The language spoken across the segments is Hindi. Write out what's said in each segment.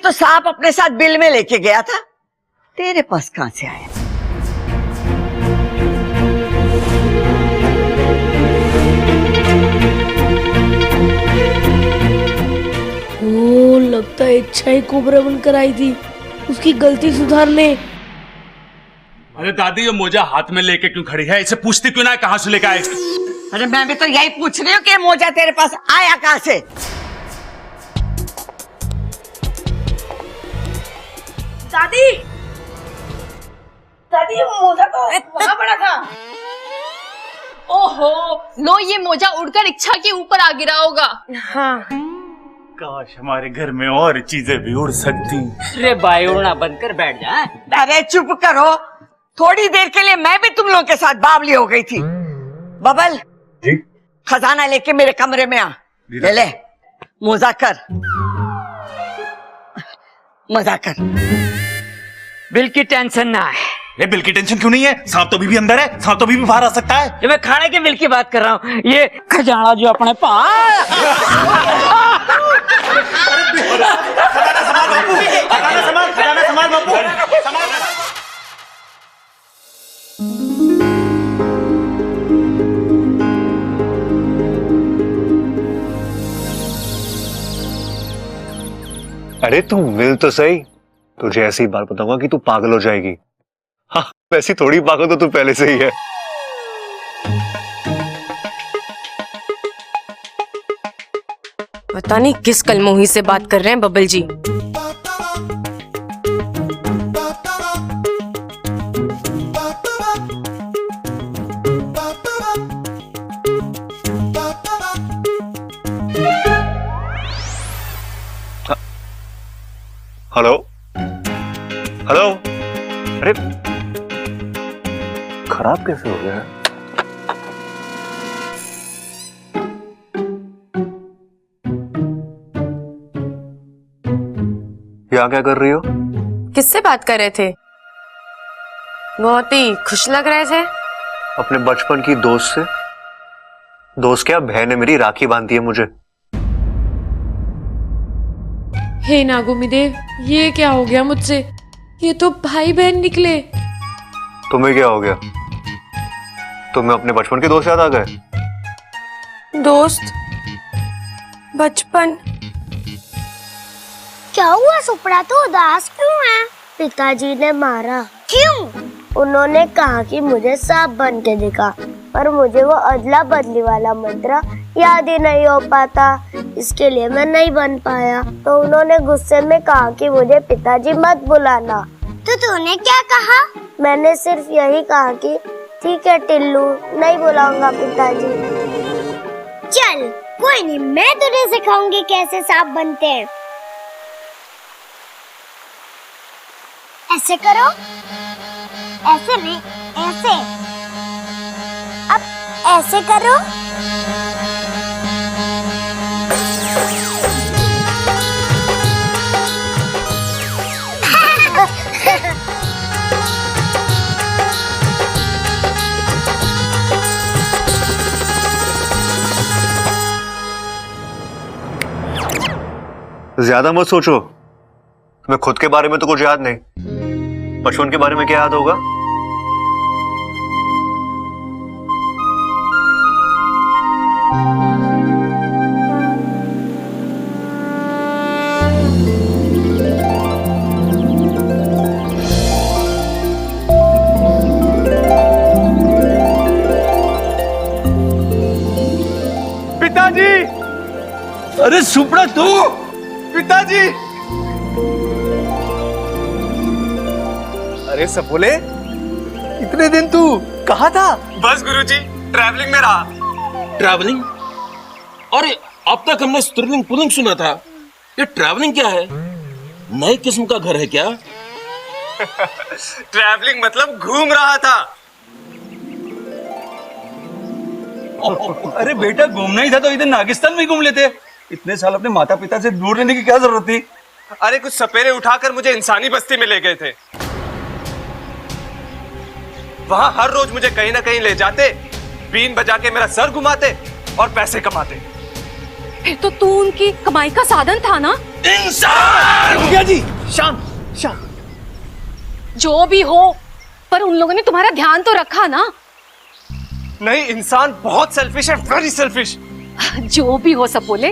तो सांप अपने साथ बिल में लेके गया था, तेरे पास कहां से आया? ओ, लगता है इच्छा ही कोबरा बनकर आई थी उसकी गलती सुधारने। अरे दादी, ये मोजा हाथ में लेके क्यों खड़ी है? इसे पूछती क्यों ना है कहां से लेके आए? अरे मैं भी तो यही पूछ रही हूँ कि मोजा तेरे पास आया कहां से? दादी, दादी मोजा तो वहां पड़ा था। ओहो, लो ये मोजा उड़कर इच्छा के ऊपर आ गिरा होगा। हाँ, काश हमारे घर में और चीजें भी उड़ सकती। रे भाई, उड़ना बंद कर बैठ जा। अरे चुप करो, थोड़ी देर के लिए मैं भी तुम लोगों के साथ बावली हो गई थी। बबल जी? खजाना लेके मेरे कमरे में आ। ले मोजा कर, मजा कर। बिल की टेंशन ना है। ये बिल की टेंशन क्यों नहीं है? सांप तो भी अंदर है, सांप तो भी बाहर आ सकता है। ये मैं खाने के बिल की बात कर रहा हूँ, ये खजाना जो अपने पास। अरे तू मिल तो सही, तुझे ऐसी बार बताऊंगा कि तू पागल हो जाएगी। हाँ, वैसी थोड़ी पागल तो तू पहले से ही है। पता नहीं किस कलमोही से बात कर रहे हैं बबल जी। हेलो हेलो, अरे खराब कैसे हो गया? यहाँ क्या कर रही हो? किससे बात कर रहे थे? बहुत ही खुश लग रहे थे। अपने बचपन की दोस्त से। दोस्त क्या, बहन है मेरी, राखी बांधती है मुझे। हे नागोमी देव, ये क्या हो गया मुझसे? ये तो भाई बहन निकले। तुम्हें क्या हो गया? तुम्हें अपने बचपन के दोस्त याद आ गए? दोस्त? बचपन? क्या हुआ सुपड़ा, तो उदास क्यों है? पिताजी ने मारा। क्यों? उन्होंने कहा कि मुझे सांप बन के दिखा, पर मुझे वो अदला बदली वाला मंत्र याद ही नहीं हो पाता, इसके लिए मैं नहीं बन पाया। तो उन्होंने गुस्से में कहा कि मुझे पिताजी मत बुलाना। तो तूने क्या कहा? मैंने सिर्फ यही कहा कि ठीक है टिल्लू, नहीं बुलाऊंगा पिताजी। चल कोई नहीं, मैं तुझे सिखाऊंगी कैसे सांप बनते हैं। ऐसे करो, ऐसे नहीं, ऐसे। अब ऐसे करो। ज्यादा मत सोचो, तुम्हें खुद के बारे में तो कुछ याद नहीं, बचपन के बारे में क्या याद होगा? पिताजी! अरे सुपड़ा तू! पिताजी! अरे सपोले, इतने दिन तू कहाँ था? बस गुरुजी, ट्रैवलिंग में रहा। ट्रैवलिंग? अरे अब तक हमने स्त्रीलिंग पुल्लिंग सुना था, ये ट्रैवलिंग क्या है? नई किस्म का घर है क्या? ट्रैवलिंग मतलब घूम रहा था। अरे बेटा, घूमना ही था तो इधर नागिस्तान में घूम लेते। इतने साल अपने माता पिता से दूर रहने की क्या जरूरत थी? अरे कुछ सपेरे उठाकर मुझे इंसानी बस्ती में ले गए थे। वहां हर रोज मुझे कहीं ना कहीं ले जाते, बीन बजा के मेरा सर घुमाते और पैसे कमाते। फिर तो तू उनकी कमाई का साधन था ना। भैया जी शांत शांत। जो भी हो, पर उन लोगों ने तुम्हारा ध्यान तो रखा ना। नहीं, इंसान बहुत सेल्फिश है, वेरी सेल्फिश। जो भी हो सब बोले,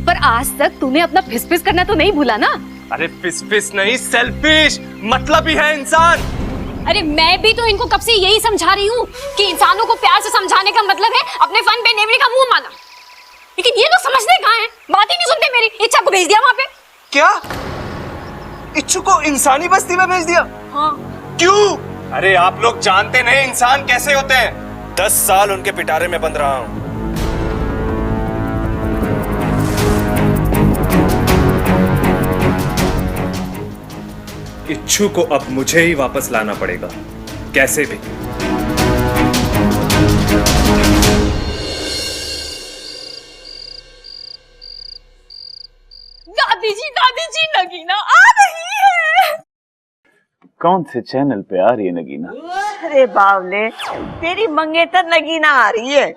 पर आज तक तूने अपना फिस फिस करना तो नहीं भूला ना। अरे फिस फिस नहीं, सेल्फिश मतलब ही है इंसान। अरे मैं भी तो इनको कब से यही समझा रही हूँ कि इंसानों को प्यार से समझाने का मतलब है अपने फन पे नेवरी का मुंह माना। लेकिन ये लोग समझते कहाँ हैं, बात ही नहीं सुनते मेरी। इच्छा को भेज दिया वहाँ पे। क्या? इच्छु को इंसानी बस्ती में भेज दिया? हाँ। क्यों? अरे आप लोग जानते नहीं इंसान कैसे होते हैं। 10 साल उनके पिटारे में बंद रहा हूं। इच्छु को अब मुझे ही वापस लाना पड़ेगा, कैसे भी। दादी जी नगीना आ रही है। कौन से चैनल पे आ रही है नगीना? अरे बावले, तेरी मंगेतर नगीना आ रही है।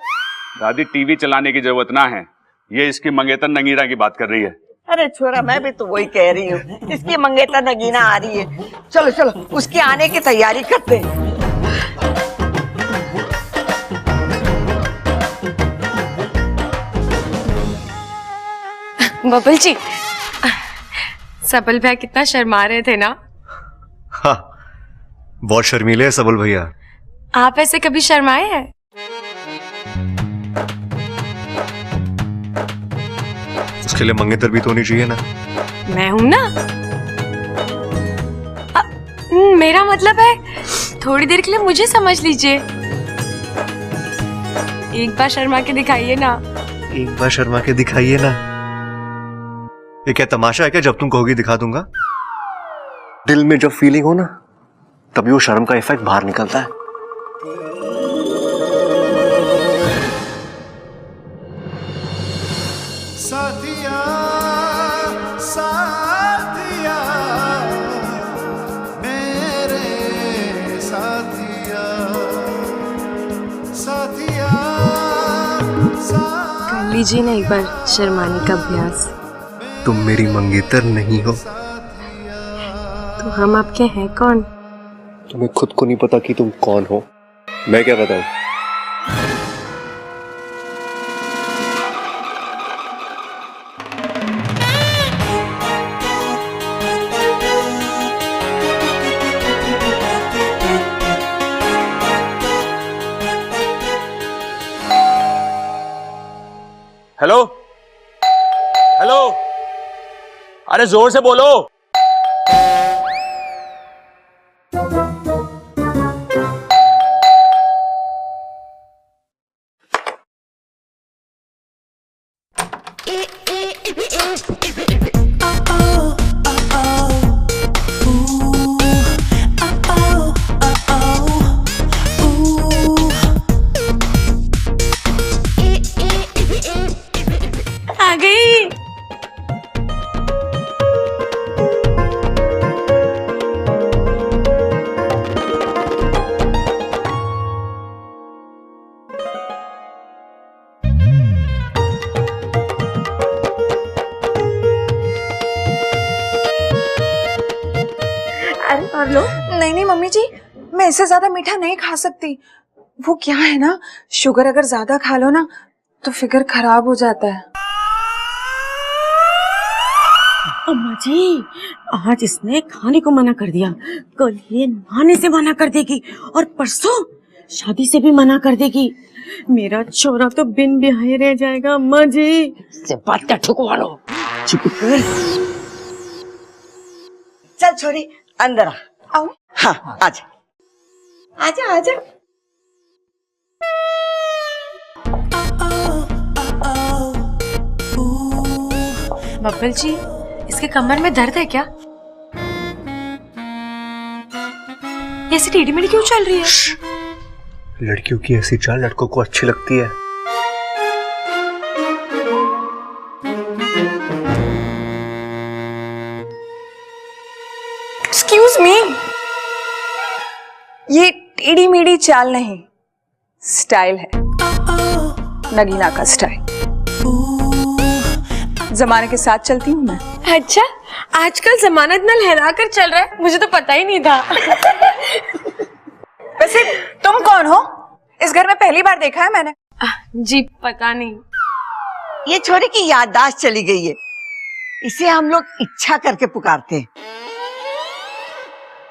दादी टीवी चलाने की जरूरत ना है, ये इसकी मंगेतर नगीना की बात कर रही है। अरे छोरा, मैं भी तो वही कह रही हूँ, इसकी मंगेतर नगीना आ रही है। चलो चलो उसके आने की तैयारी करते हैं। बबल जी, सबल भैया कितना शर्मा रहे थे ना। हाँ, बहुत शर्मीले है सबल भैया। आप ऐसे कभी शर्माए हैं? उसके लिए मंगेतर भी तो होनी चाहिए ना। मैं हूं ना। मेरा मतलब है थोड़ी देर के लिए मुझे समझ लीजिए। एक बार शर्मा के दिखाइए ना। एक बार शर्मा के दिखाइए ना। ये क्या तमाशा है क्या? जब तुम कहोगी दिखा दूंगा। दिल में जब फीलिंग हो ना, तभी वो शर्म का इफेक्ट बाहर निकलता है। साथिया साथिया मेरे साथिया साथिया कर लीजिए ना एक बार शर्माने का अभ्यास। तुम मेरी मंगेतर नहीं हो तो हम आपके हैं कौन? तुम्हें खुद को नहीं पता कि तुम कौन हो। मैं क्या बताऊं? हेलो हेलो, अरे जोर से बोलो। आ गई। नहीं नहीं मम्मी जी, मैं इससे ज्यादा मीठा नहीं खा सकती। वो क्या है ना, शुगर अगर ज्यादा खा लो ना तो फिगर खराब हो जाता है। अम्मा जी, आज इसने खाने को मना कर दिया, कल ये नहाने से मना कर देगी और परसों शादी से भी मना कर देगी। मेरा छोरा तो बिन ब्याहे रह जाएगा अम्मा जी। से बात का ठुकवा लो। चुप कर। चल छोरी अंदर आ। आओ। हाँ आजा आजा आजा। बब्बल जी, इसके कमर में दर्द है क्या? ऐसी टेढ़ी मेढ़ी क्यों चल रही है? लड़कियों की ऐसी चाल लड़कों को अच्छी लगती है। एक्सक्यूज मी, ये टेढ़ी मेढ़ी चाल नहीं, स्टाइल है, नगीना का स्टाइल। जमाने के साथ चलती हूँ मैं। अच्छा, आजकल जमाना इतना लहरा कर चल रहा है, मुझे तो पता ही नहीं था। वैसे तुम कौन हो? इस घर में पहली बार देखा है मैंने। जी पता नहीं। ये छोरी की याददाश्त चली गई है, इसे हम लोग इच्छा करके पुकारते हैं।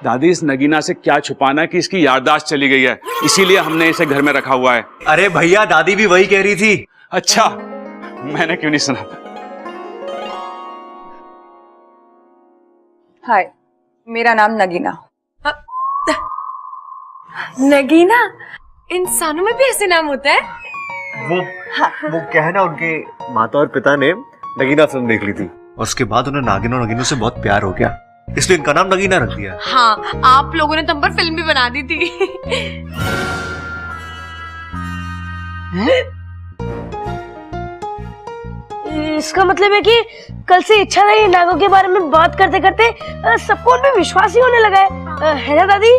दादी, इस नगीना से क्या छुपाना कि इसकी याददाश्त चली गई है, इसीलिए हमने इसे घर में रखा हुआ है। अरे भैया, दादी भी वही कह रही थी। अच्छा, मैंने क्यों नहीं सुना था? हाय, मेरा नाम नगीना। नगीना? इंसानों में भी ऐसे नाम होता है? वो क्या है ना, उनके माता और पिता ने नगीना फिल्म देख ली थी और उसके बाद उन्हें नागिन और नगीनों से बहुत प्यार हो गया, इसलिए इनका नाम नगीना रख दिया। हाँ, आप लोगों ने तुम पर फिल्म भी बना दी थी। इसका मतलब है कि कल से इच्छा नहीं नागों के बारे में बात करते करते सबको उनमें विश्वास ही होने लगा है ना दादी?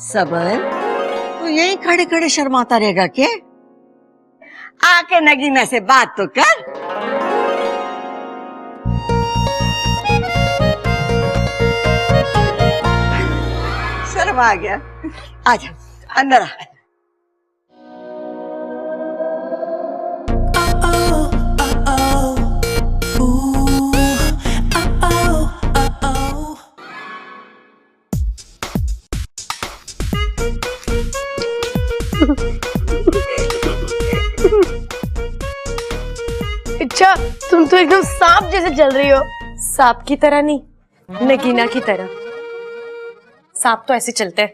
सबर, तू यही खड़े खड़े शर्माता रहेगा क्या? आके नगीना से बात तो कर। शर्मा आ गया, आजा अंदर आ। अच्छा, तुम तो एकदम सांप जैसे चल रही हो। सांप की तरह नहीं, नगीना की तरह। सांप तो ऐसे चलते हैं।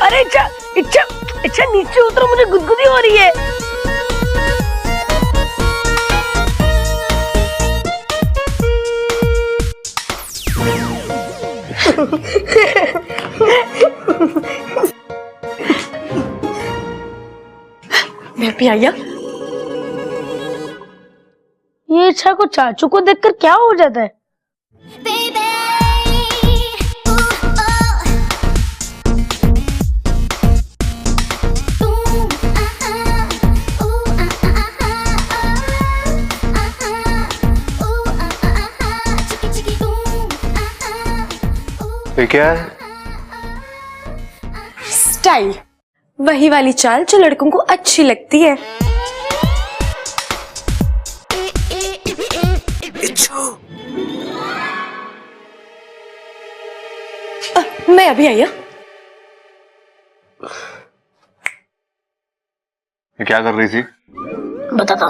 अरे इच्छा इच्छा इच्छा, नीचे उतरो, मुझे गुदगुदी हो रही है। मैं भी आया। ये इच्छा को चाचू को देखकर क्या हो जाता है? ये क्या है? स्टाइल, वही वाली चाल जो लड़कों को अच्छी लगती है। मैं अभी आई। ये क्या कर रही थी? बताता।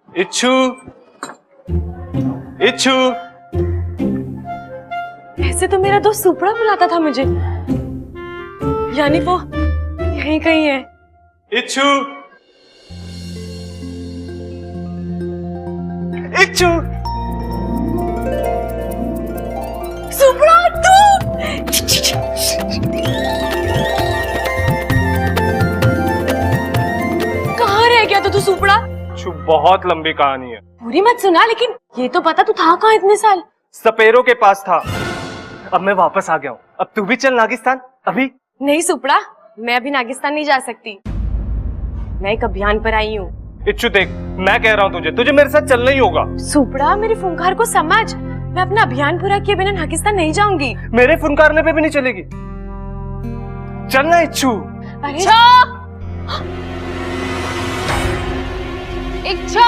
इच्छू, इच्छू। ऐसे तो मेरा दोस्त सुपड़ा बुलाता था मुझे, यानी वो यहीं कहीं है। इच्छू, इच्छू। सुपड़ा, तू कहाँ रह गया तू सुपड़ा? बहुत लंबी कहानी है, पूरी मत सुना, लेकिन ये तो पता तू था कहाँ इतने साल? सपेरों के पास था, अब मैं वापस आ गया हूँ। अब तू भी चल नागिस्तान। अभी नहीं सुपड़ा, मैं अभी नागिस्तान नहीं जा सकती, मैं एक अभियान पर आई हूँ। इच्छू देख, मैं कह रहा हूँ तुझे मेरे साथ चलना ही होगा। सुपड़ा, मेरी फुंकार को समझ, मैं अपना अभियान पूरा किए बिना नागिस्तान नहीं जाऊंगी। मेरे फुनकारने पे भी नहीं चलेगी, चलना इच्छू। इच्छा, इच्छा।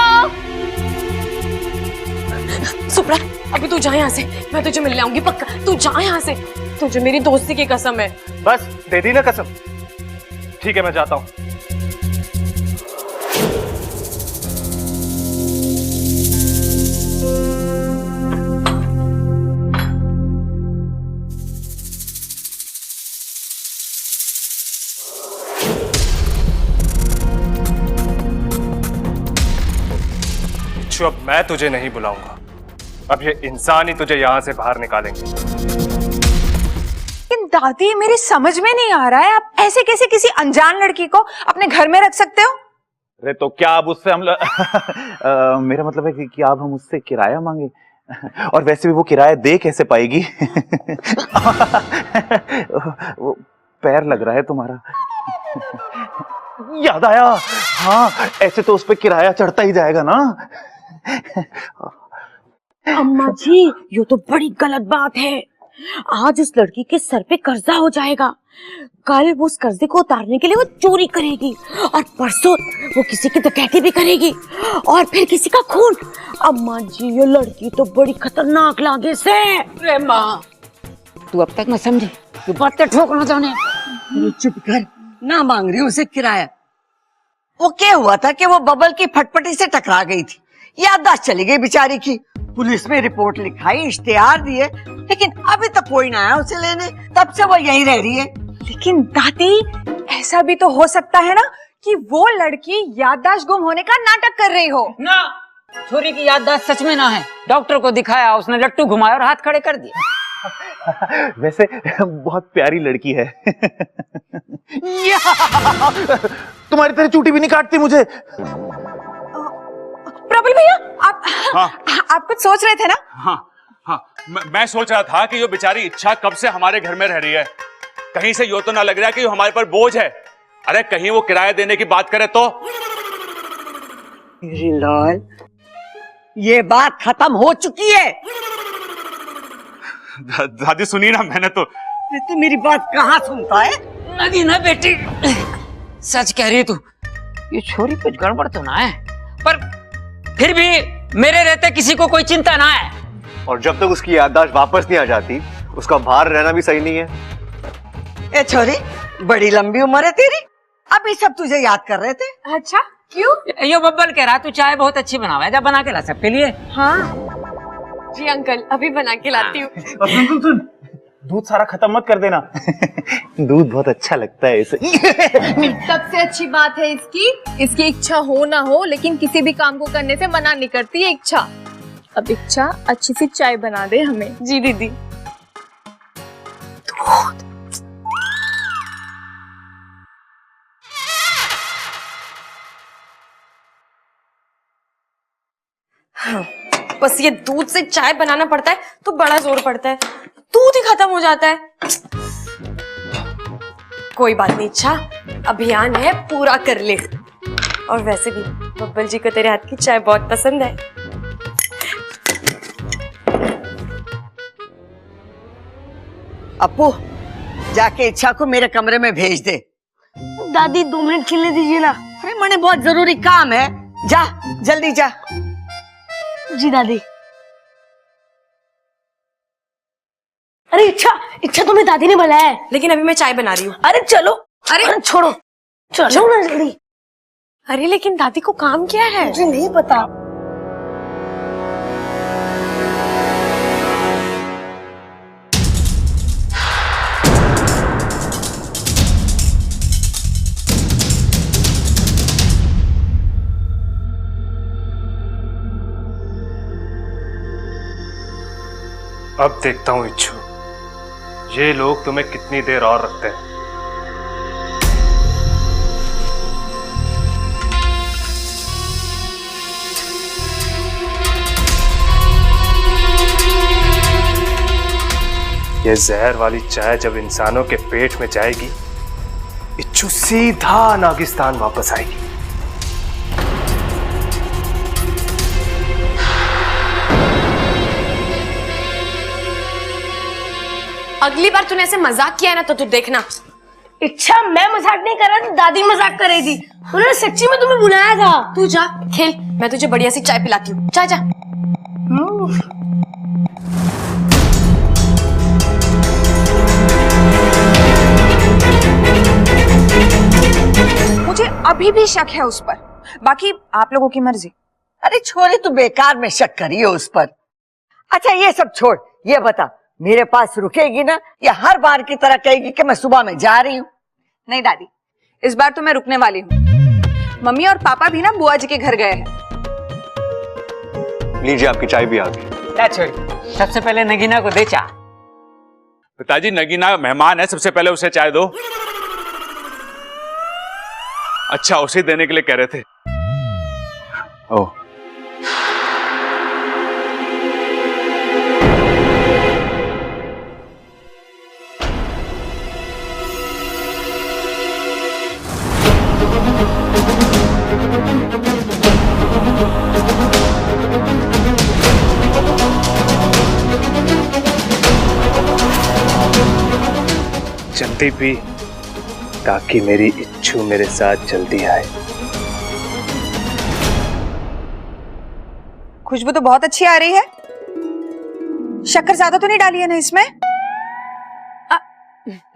सुपड़ा, अभी तू जा यहाँ से, मैं तुझे मिलने आऊंगी पक्का। तू जा यहाँ से, तुझे मेरी दोस्ती की कसम है। बस दे दी ना कसम। ठीक है, मैं जाता हूँ। मैं तुझे नहीं बुलाऊंगा। अब ये इंसान ही तुझे यहाँ से बाहर निकालेंगे। लेकिन दादी मेरी समझ में नहीं आ रहा है, आप ऐसे कैसे किसी अनजान लड़की को अपने घर में रख सकते हो? अरे तो क्या अब उससे हम मेरा मतलब है कि अब हम उससे किराया मांगे, और वैसे भी वो किराया दे कैसे पाएगी? वो पैर लग रहा है तुम्हारा। याद आया, हाँ ऐसे तो उस पे किराया चढ़ता ही जाएगा ना। अम्मा जी ये तो बड़ी गलत बात है। आज उस लड़की के सर पे कर्जा हो जाएगा, कल वो उस कर्जे को उतारने के लिए वो चोरी करेगी, और परसों वो किसी की डकैती भी करेगी, और फिर किसी का खून। अम्मा जी ये लड़की तो बड़ी खतरनाक लागे से। अरे माँ तू अब तक न समझी, तू बातें ठोकना चाहने। चुप कर, ना मांग रही उसे किराया। वो क्या हुआ था कि वो बबल की फटफटी से टकरा गई थी, याददाश्त चली गई बेचारी की। पुलिस में रिपोर्ट लिखाई, इश्तेहार दिए, लेकिन अभी तक कोई ना आया उसे लेने। तब से वो यहीं रह रही है। लेकिन दादी ऐसा भी तो हो सकता है ना कि वो लड़की याददाश्त गुम होने का नाटक कर रही हो। ना, छोरी की याददाश्त सच में ना है। डॉक्टर को दिखाया, उसने लट्टू घुमाया और हाथ खड़े कर दिए। वैसे बहुत प्यारी लड़की है। तुम्हारी तरह चूटी भी नहीं काटती मुझे। प्रबल भैया आप हाँ। आप कुछ सोच रहे थे ना? हाँ हाँ, मैं सोच रहा था कि ये बेचारी इच्छा कब से हमारे घर में रह रही है। कहीं से यो तो ना लग रहा कि ये हमारे पर बोझ है। अरे कहीं वो किराया देने की बात करे तो। लाल, ये बात खत्म हो चुकी है। दादी सुनी ना, मैंने तो। तू मेरी बात कहाँ सुनता है? नगीना बेटी सच कह रही तू, ये छोरी कुछ गड़बड़ तो ना है, पर फिर भी मेरे रहते किसी को कोई चिंता ना है। और जब तक उसकी याददाश्त वापस नहीं आ जाती, उसका बाहर रहना भी सही नहीं है। ए छोरी, बड़ी लंबी उम्र है तेरी, अभी सब तुझे याद कर रहे थे। अच्छा क्यों? यो बब्बल कह रहा तू चाय बहुत अच्छी बनावा है, जा बना के ला सबके लिए। हाँ जी अंकल, अभी बना के लाती हूँ। सुन, दूध सारा खत्म मत कर देना। दूध बहुत अच्छा लगता है इसे। सबसे अच्छी बात है इसकी इच्छा हो ना हो, लेकिन किसी भी काम को करने से मना नहीं करती है इच्छा। अब इच्छा अच्छी सी चाय बना दे हमें। जी दीदी। हाँ, बस ये दूध से चाय बनाना पड़ता है तो बड़ा जोर पड़ता है, दूध ही खत्म हो जाता है। कोई बात नहीं इच्छा, अभियान है पूरा कर ले। और वैसे भी बब्बल जी को तेरे हाथ की चाय बहुत पसंद है। अपू, जाके इच्छा को मेरे कमरे में भेज दे। दादी 2 मिनट खेलने दीजिए ना। अरे मने बहुत जरूरी काम है, जा जल्दी जा। जी दादी। अरे इच्छा तुम्हें दादी ने बुलाया है। लेकिन अभी मैं चाय बना रही हूँ। अरे चलो। अरे छोड़ो, चलो ना जल्दी। अरे लेकिन दादी को काम क्या है? मुझे नहीं पता। अब देखता हूँ इच्छू, ये लोग तुम्हें कितनी देर और रखते हैं। ये जहर वाली चाय जब इंसानों के पेट में जाएगी, इच्छू सीधा नागिस्तान वापस आएगी। अगली बार तूने ऐसे मजाक किया ना तो तू देखना। इच्छा मैं मजाक नहीं कर रहा था, दादी मजाक कर रही थी। उन्होंने सच्ची में तुम्हें बुलाया था। तू जा खेल, मैं तुझे बढ़िया सी चाय पिलाती हूँ। जा जा। मुझे अभी भी शक है उस पर, बाकी आप लोगों की मर्जी। अरे छोरे, तू बेकार में शक करी हो उस पर। अच्छा ये सब छोड़, ये बता मेरे पास रुकेगी ना, या हर बार की तरह कहेगी कि मैं सुबह में जा रही हूँ? नहीं दादी, इस बार तो मैं रुकने वाली हूँ। मम्मी और पापा भी ना बुआ जी के घर गए हैं। लीजिए आपकी चाय भी आ गई। क्या छोरी, सबसे पहले नगीना को दे चाय। पिताजी नगीना मेहमान है, सबसे पहले उसे चाय दो। अच्छा, उसे देने के लिए कह रहे थे। ओह, जल्दी पी ताकि मेरी इच्छू मेरे साथ जल्दी आए। खुशबू तो बहुत अच्छी आ रही है। शक्कर ज्यादा तो नहीं डाली है ना इसमें?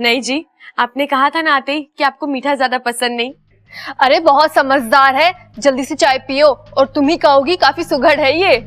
नहीं जी, आपने कहा था ना आते ही कि आपको मीठा ज्यादा पसंद नहीं। अरे बहुत समझदार है, जल्दी से चाय पियो और तुम ही कहोगी काफी सुघड़ है ये।